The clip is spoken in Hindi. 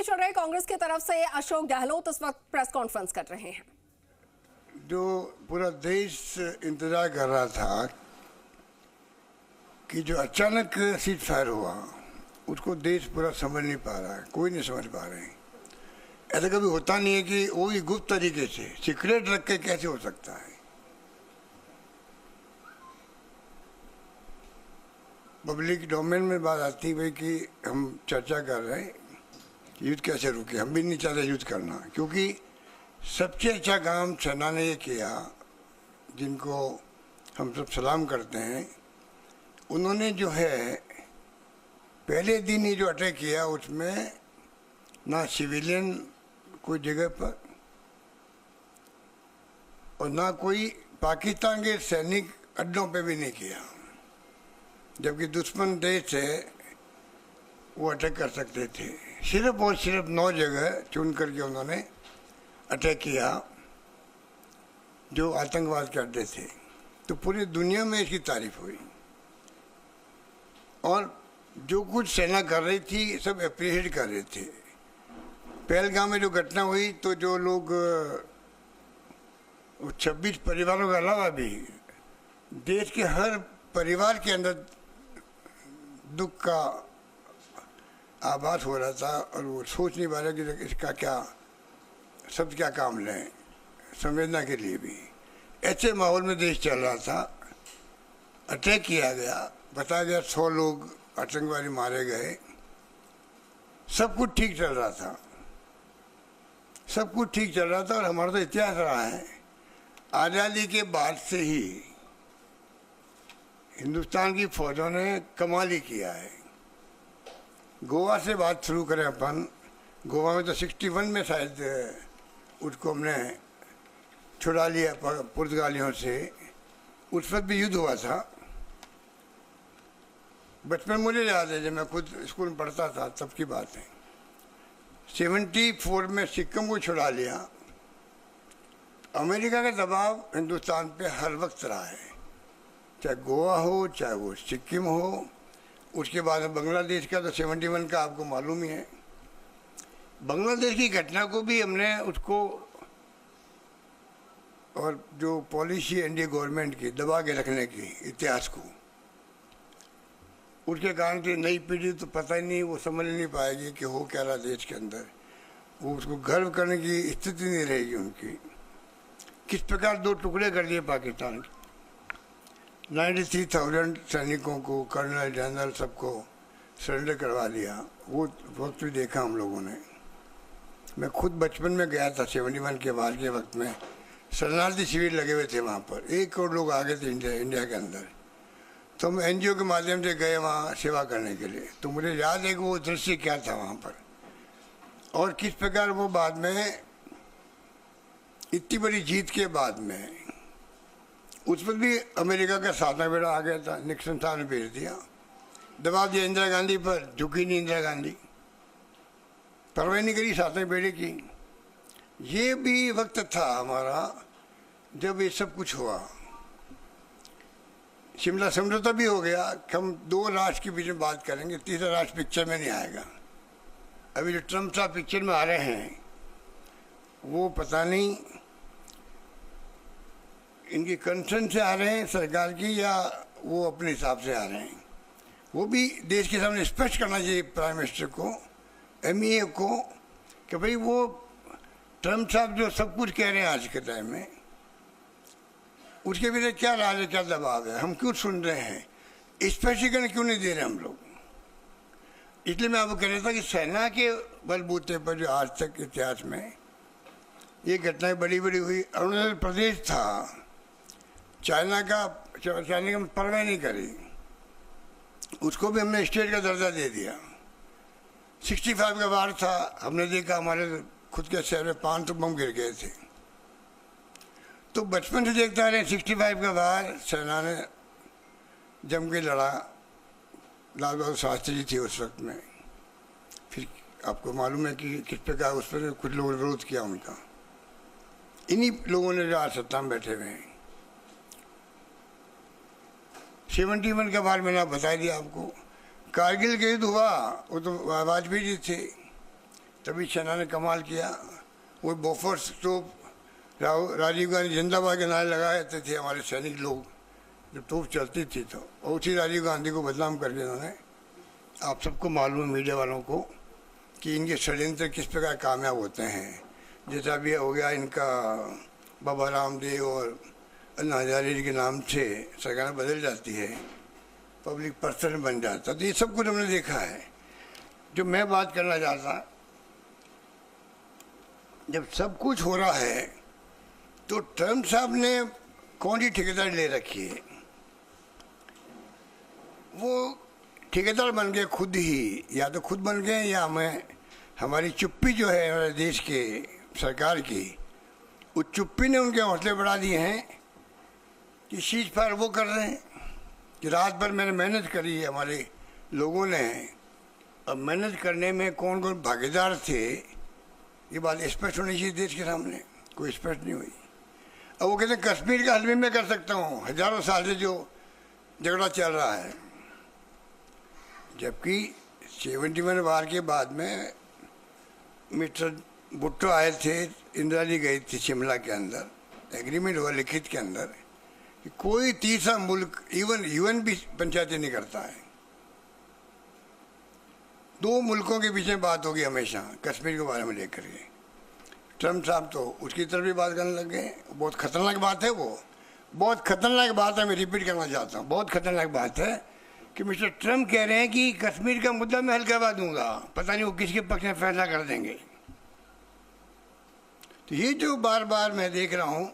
चल रहे कांग्रेस की तरफ से अशोक गहलोत इस वक्त प्रेस कॉन्फ्रेंस कर रहे हैं। जो पूरा देश इंतजार कर रहा था कि जो अचानक सीज फायर हुआ उसको देश पूरा समझ नहीं पा रहा है, कोई नहीं समझ पा रहे हैं। ऐसा कभी होता नहीं है कि वो भी गुप्त तरीके से सीक्रेट रख के कैसे हो सकता है। पब्लिक डोमेन में बात आती है कि हम चर्चा कर रहे हैं युद्ध कैसे रुके। हम भी नहीं चाहते युद्ध करना, क्योंकि सबसे अच्छा काम सेना ने ये किया जिनको हम सब सलाम करते हैं। उन्होंने जो है पहले दिन ही जो अटैक किया उसमें ना सिविलियन कोई जगह पर और ना कोई पाकिस्तान के सैनिक अड्डों पे भी नहीं किया, जबकि दुश्मन देश है वो अटैक कर सकते थे। सिर्फ और सिर्फ 9 जगह चुन करके उन्होंने अटैक किया जो आतंकवाद के अड्डे थे। तो पूरी दुनिया में इसकी तारीफ हुई और जो कुछ सेना कर रही थी सब अप्रिशिएट कर रहे थे। पहलगाम में जो घटना हुई तो जो लोग 26 परिवारों के अलावा भी देश के हर परिवार के अंदर दुख का आभास हो रहा था और वो सोच नहीं पा रहे कि इसका क्या शब्द क्या काम लें संवेदना के लिए भी। ऐसे माहौल में देश चल रहा था, अटैक किया गया, बताया गया 100 लोग आतंकवादी मारे गए। सब कुछ ठीक चल रहा था, सब कुछ ठीक चल रहा था। और हमारा तो इतिहास रहा है, आज़ादी के बाद से ही हिंदुस्तान की फौजों ने कमाल ही किया है। गोवा से बात शुरू करें अपन, गोवा में तो 61 में शायद उसको हमने छुड़ा लिया पुर्तगालियों से। उस वक्त भी युद्ध हुआ था। बचपन मुझे याद है जब मैं खुद स्कूल में पढ़ता था तब की बात है। 74 में सिक्किम को छुड़ा लिया। अमेरिका का दबाव हिंदुस्तान पे हर वक्त रहा है, चाहे गोवा हो चाहे वो सिक्किम हो। उसके बाद बांग्लादेश का तो 71 का आपको मालूम ही है। बांग्लादेश की घटना को भी हमने उसको और जो पॉलिसी एनडीए गवर्नमेंट की दबा के रखने की इतिहास को, उसके कारण से नई पीढ़ी तो पता ही नहीं, वो समझ नहीं पाएगी कि हो क्या रहा देश के अंदर। वो उसको गर्व करने की स्थिति नहीं रहेगी उनकी। किस प्रकार 2 टुकड़े कर दिए पाकिस्तान के। 93,000 सैनिकों को, कर्नल जनरल सबको सरेंडर करवा दिया। वो वक्त भी देखा हम लोगों ने। मैं खुद बचपन में गया था 71 के बाद के वक्त में। शरणार्थी शिविर लगे हुए थे वहाँ पर, 1 करोड़ लोग आ गए थे इंडिया के अंदर। तो हम एनजीओ के माध्यम से गए वहाँ सेवा करने के लिए। तो मुझे याद है कि वो दृश्य क्या था वहाँ पर और किस प्रकार वो बाद में इतनी बड़ी जीत के बाद में उस पर भी अमेरिका का सातवां बेड़ा आ गया था। निक्सन साहब ने भेज दिया, दबाव दिया इंदिरा गांधी पर, झुकी नहीं इंदिरा गांधी, परवाह नहीं करी सातवें बेड़े की। ये भी वक्त था हमारा जब ये सब कुछ हुआ। शिमला समझौता भी हो गया। हम 2 राष्ट्र के बीच में बात करेंगे, तीसरा राष्ट्र पिक्चर में नहीं आएगा। अभी जो ट्रम्प साहब पिक्चर में आ रहे हैं वो पता नहीं इनकी कंसर्न से आ रहे हैं सरकार की या वो अपने हिसाब से आ रहे हैं। वो भी देश के सामने स्पष्ट करना चाहिए प्राइम मिनिस्टर को, एमईए को, कि भाई वो ट्रम्प साहब जो सब कुछ कह रहे हैं आज के टाइम में, उसके भीतर क्या राज है, क्या दबाव है, हम क्यों सुन रहे हैं, स्पष्टीकरण क्यों नहीं दे रहे हम लोग। इसलिए मैं आपको कह रहा था कि सेना के बलबूते पर जो आज तक इतिहास में ये घटनाएं बड़ी बड़ी हुई। अरुणाचल प्रदेश था, चाइना का परवाह नहीं करी, उसको भी हमने स्टेट का दर्जा दे दिया। 65 का वार था, हमने देखा हमारे खुद के शहर में 500 बम गिर गए थे। तो बचपन से देखता रहे 65 का वार सेना ने जम के लड़ा। लाल बहादुर शास्त्री जी थे उस वक्त में। फिर आपको मालूम है कि किस प्रकार उस पर कुछ लोगों ने विरोध किया उनका। इन्हीं लोगों ने जो आज सत्ता में बैठे हुए हैं। 71 का बार मैंने बता दिया आपको। कारगिल का युद्ध हुआ, वो तो वाजपेयी जी थे। तभी सेना ने कमाल किया। वो बोफोर्स तोप, राजीव गांधी जिंदाबाद के नारे लगाए थे हमारे सैनिक लोग जब तोप चलती थी, तो उसी राजीव गांधी को बदनाम करके उन्होंने, आप सबको मालूम है मीडिया वालों को कि इनके षड्यंत्र किस प्रकार कामयाब होते हैं। जैसा भी हो गया इनका बाबा रामदेव और अन्ना हजारे जी के नाम से सरकार बदल जाती है, पब्लिक पर्सन बन जाता, तो ये सब कुछ हमने देखा है। जो मैं बात करना चाहता, जब सब कुछ हो रहा है तो ट्रम्प साहब ने कौन सी ठेकेदारी ले रखी है? वो ठेकेदार बन गए खुद ही, या तो खुद बन गए या हमारी चुप्पी जो है हमारे देश के सरकार की, उस चुप्पी ने उनके हौसले बढ़ा दिए हैं कि सीज फायर वो कर रहे हैं कि रात भर मैंने मेहनत करी है हमारे लोगों ने। अब मेहनत करने में कौन कौन भागीदार थे ये बात स्पष्ट होनी चाहिए देश के सामने, कोई स्पष्ट नहीं हुई। अब वो कहते हैं कश्मीर का हल भी मैं कर सकता हूँ, हजारों साल से जो झगड़ा चल रहा है, जबकि 71 वार के बाद में मिस्टर भुट्टो आए थे, इंदिरा जी गई थी शिमला के अंदर, एग्रीमेंट हुआ लिखित के अंदर कि कोई तीसरा मुल्क, इवन यूएन भी पंचायती नहीं करता है। 2 मुल्कों के बीच में बात होगी हमेशा कश्मीर के बारे में लेकर के। ट्रम्प साहब तो उसकी तरफ भी बात करने लग गए। बहुत खतरनाक बात है, वो बहुत खतरनाक बात है। मैं रिपीट करना चाहता हूँ, बहुत खतरनाक बात है कि मिस्टर ट्रम्प कह रहे हैं कि कश्मीर का मुद्दा मैं हल करवा दूंगा, पता नहीं वो किसके पक्ष में फैसला कर देंगे। तो ये जो बार बार मैं देख रहा हूँ